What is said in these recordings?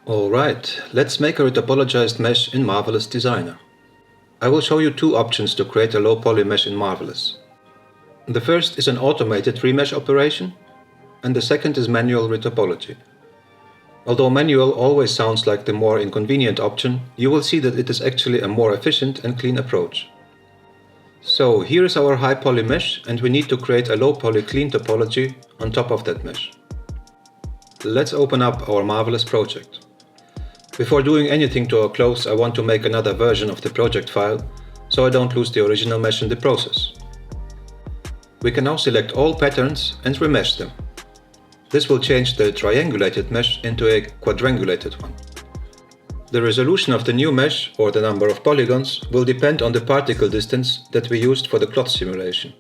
Alright, let's make a retopologized mesh in Marvelous Designer. I will show you two options to create a low-poly mesh in Marvelous. The first is an automated remesh operation, and the second is manual retopology. Although manual always sounds like the more inconvenient option, you will see that it is actually a more efficient and clean approach. So here is our high poly mesh, and we need to create a low poly clean topology on top of that mesh. Let's open up our Marvelous project. Before doing anything to our clothes, I want to make another version of the project file, so I don't lose the original mesh in the process. We can now select all patterns and remesh them. This will change the triangulated mesh into a quadrangulated one. The resolution of the new mesh, or the number of polygons, will depend on the particle distance that we used for the cloth simulation.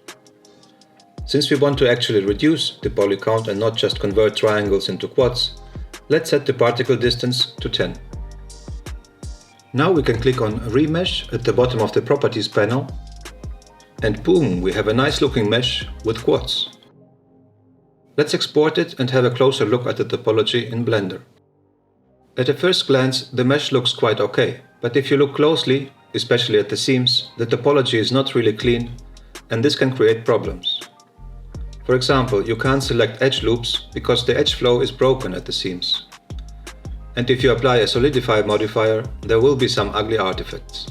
Since we want to actually reduce the poly count and not just convert triangles into quads, let's set the particle distance to 10. Now we can click on Remesh at the bottom of the Properties panel, and boom, we have a nice looking mesh with quads. Let's export it and have a closer look at the topology in Blender. At a first glance, the mesh looks quite okay, but if you look closely, especially at the seams, the topology is not really clean, and this can create problems. For example, you can't select edge loops because the edge flow is broken at the seams. And if you apply a solidify modifier, there will be some ugly artifacts.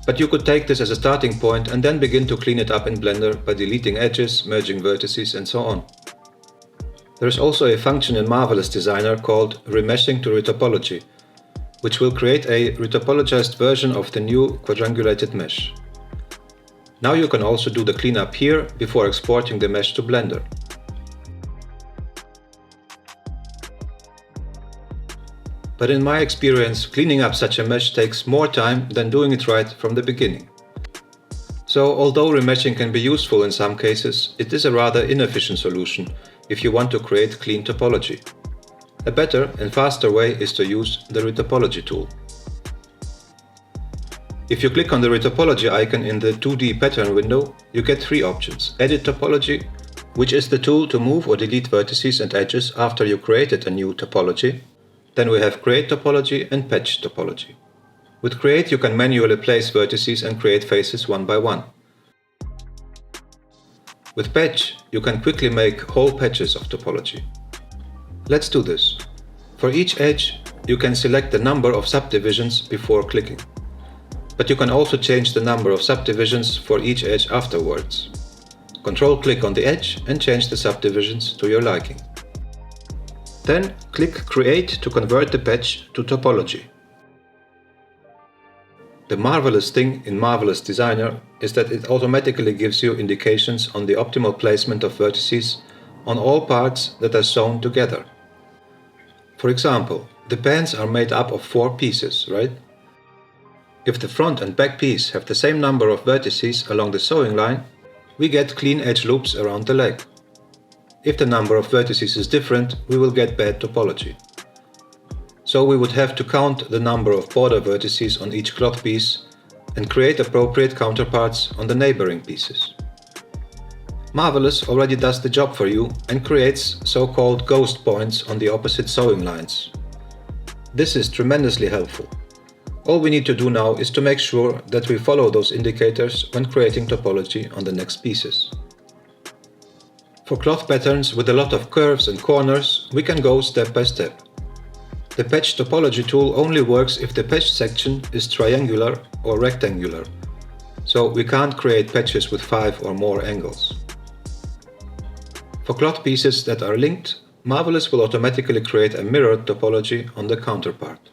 But you could take this as a starting point and then begin to clean it up in Blender by deleting edges, merging vertices and so on. There is also a function in Marvelous Designer called Remeshing to Retopology, which will create a retopologized version of the new quadrangulated mesh. Now you can also do the cleanup here before exporting the mesh to Blender. But in my experience, cleaning up such a mesh takes more time than doing it right from the beginning. So although remeshing can be useful in some cases, it is a rather inefficient solution if you want to create clean topology. A better and faster way is to use the retopology tool. If you click on the retopology icon in the 2D pattern window, you get three options. Edit topology, which is the tool to move or delete vertices and edges after you created a new topology. Then we have Create Topology and Patch Topology. With Create you can manually place vertices and create faces one by one. With Patch you can quickly make whole patches of topology. Let's do this. For each edge you can select the number of subdivisions before clicking. But you can also change the number of subdivisions for each edge afterwards. Control-click on the edge and change the subdivisions to your liking. Then click Create to convert the patch to topology. The marvelous thing in Marvelous Designer is that it automatically gives you indications on the optimal placement of vertices on all parts that are sewn together. For example, the pants are made up of 4 pieces, right? If the front and back piece have the same number of vertices along the sewing line, we get clean edge loops around the leg. If the number of vertices is different, we will get bad topology. So we would have to count the number of border vertices on each cloth piece and create appropriate counterparts on the neighboring pieces. Marvelous already does the job for you and creates so-called ghost points on the opposite sewing lines. This is tremendously helpful. All we need to do now is to make sure that we follow those indicators when creating topology on the next pieces. For cloth patterns with a lot of curves and corners, we can go step by step. The Patch Topology tool only works if the patch section is triangular or rectangular, so we can't create patches with 5 or more angles. For cloth pieces that are linked, Marvelous will automatically create a mirrored topology on the counterpart.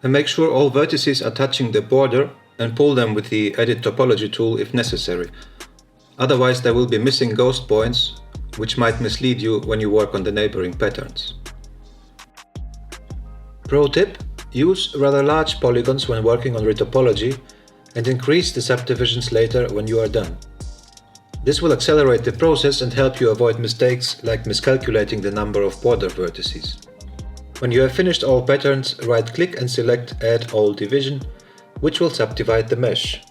And make sure all vertices are touching the border and pull them with the Edit Topology tool if necessary. Otherwise there will be missing ghost points, which might mislead you when you work on the neighboring patterns. Pro tip: use rather large polygons when working on retopology and increase the subdivisions later when you are done. This will accelerate the process and help you avoid mistakes like miscalculating the number of border vertices. When you have finished all patterns, right-click and select Add All Division, which will subdivide the mesh.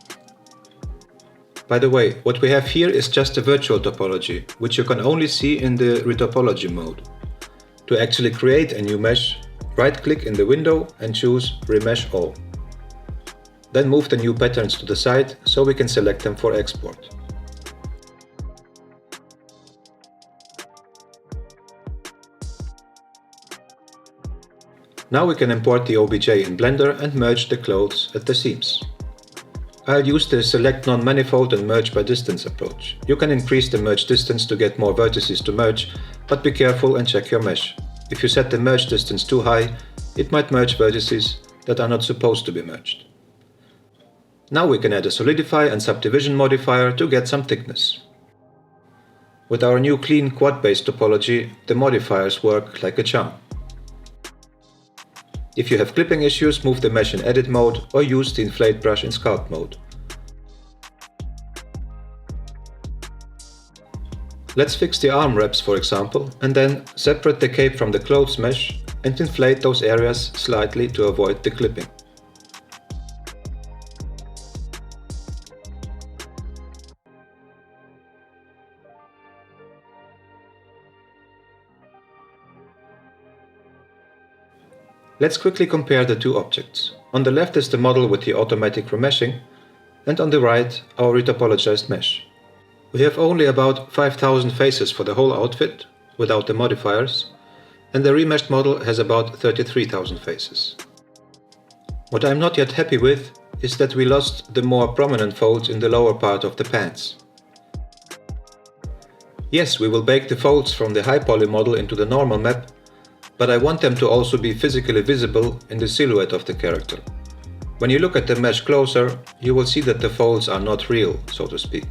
By the way, what we have here is just a virtual topology, which you can only see in the retopology mode. To actually create a new mesh, right-click in the window and choose Remesh All. Then move the new patterns to the side so we can select them for export. Now we can import the OBJ in Blender and merge the clothes at the seams. I'll use the Select Non-Manifold and Merge by Distance approach. You can increase the merge distance to get more vertices to merge, but be careful and check your mesh. If you set the merge distance too high, it might merge vertices that are not supposed to be merged. Now we can add a Solidify and Subdivision modifier to get some thickness. With our new clean quad-based topology, the modifiers work like a charm. If you have clipping issues, move the mesh in edit mode or use the inflate brush in sculpt mode. Let's fix the arm wraps, for example, and then separate the cape from the clothes mesh and inflate those areas slightly to avoid the clipping. Let's quickly compare the two objects. On the left is the model with the automatic remeshing, and on the right our retopologized mesh. We have only about 5,000 faces for the whole outfit, without the modifiers, and the remeshed model has about 33,000 faces. What I'm not yet happy with is that we lost the more prominent folds in the lower part of the pants. Yes, we will bake the folds from the high poly model into the normal map, but I want them to also be physically visible in the silhouette of the character. When you look at the mesh closer, you will see that the folds are not real, so to speak.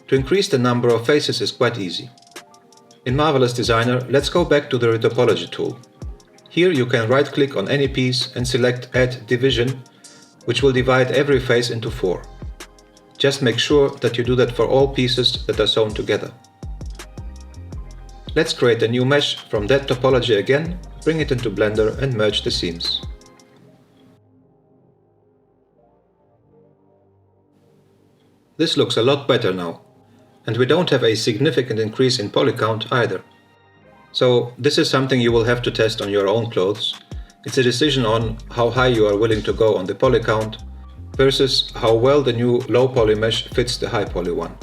To increase the number of faces is quite easy. In Marvelous Designer, let's go back to the retopology tool. Here you can right-click on any piece and select Add Division, which will divide every face into 4. Just make sure that you do that for all pieces that are sewn together. Let's create a new mesh from that topology again, bring it into Blender and merge the seams. This looks a lot better now, and we don't have a significant increase in poly count either. So this is something you will have to test on your own clothes. It's a decision on how high you are willing to go on the poly count versus how well the new low poly mesh fits the high poly one.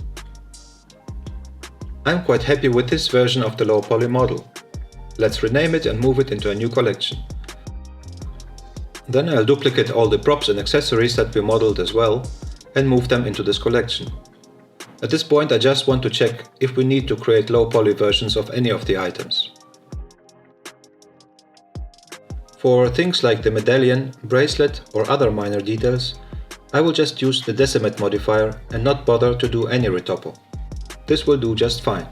I'm quite happy with this version of the low poly model. Let's rename it and move it into a new collection. Then I'll duplicate all the props and accessories that we modeled as well and move them into this collection. At this point I just want to check if we need to create low poly versions of any of the items. For things like the medallion, bracelet or other minor details, I will just use the Decimate modifier and not bother to do any retopo. This will do just fine.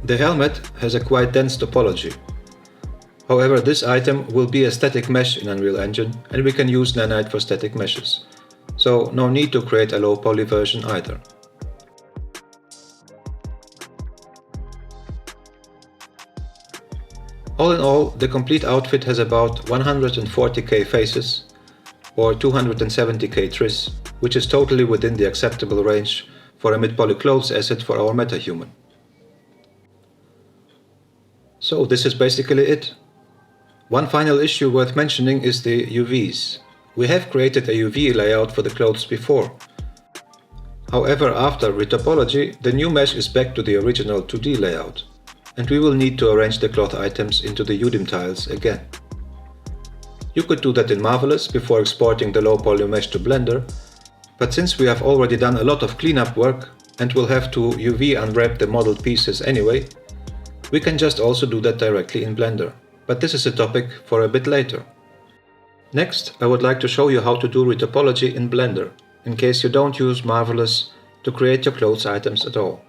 The helmet has a quite dense topology. However, this item will be a static mesh in Unreal Engine and we can use Nanite for static meshes, so no need to create a low poly version either. All in all, the complete outfit has about 140k faces or 270k tris, which is totally within the acceptable range for a mid-poly clothes asset for our metahuman. So this is basically it. One final issue worth mentioning is the UVs. We have created a UV layout for the clothes before. However, after retopology, the new mesh is back to the original 2D layout, and we will need to arrange the cloth items into the UDIM tiles again. You could do that in Marvelous before exporting the low poly mesh to Blender, but since we have already done a lot of cleanup work and will have to UV unwrap the modeled pieces anyway, we can just also do that directly in Blender, but this is a topic for a bit later. Next, I would like to show you how to do retopology in Blender, in case you don't use Marvelous to create your clothes items at all.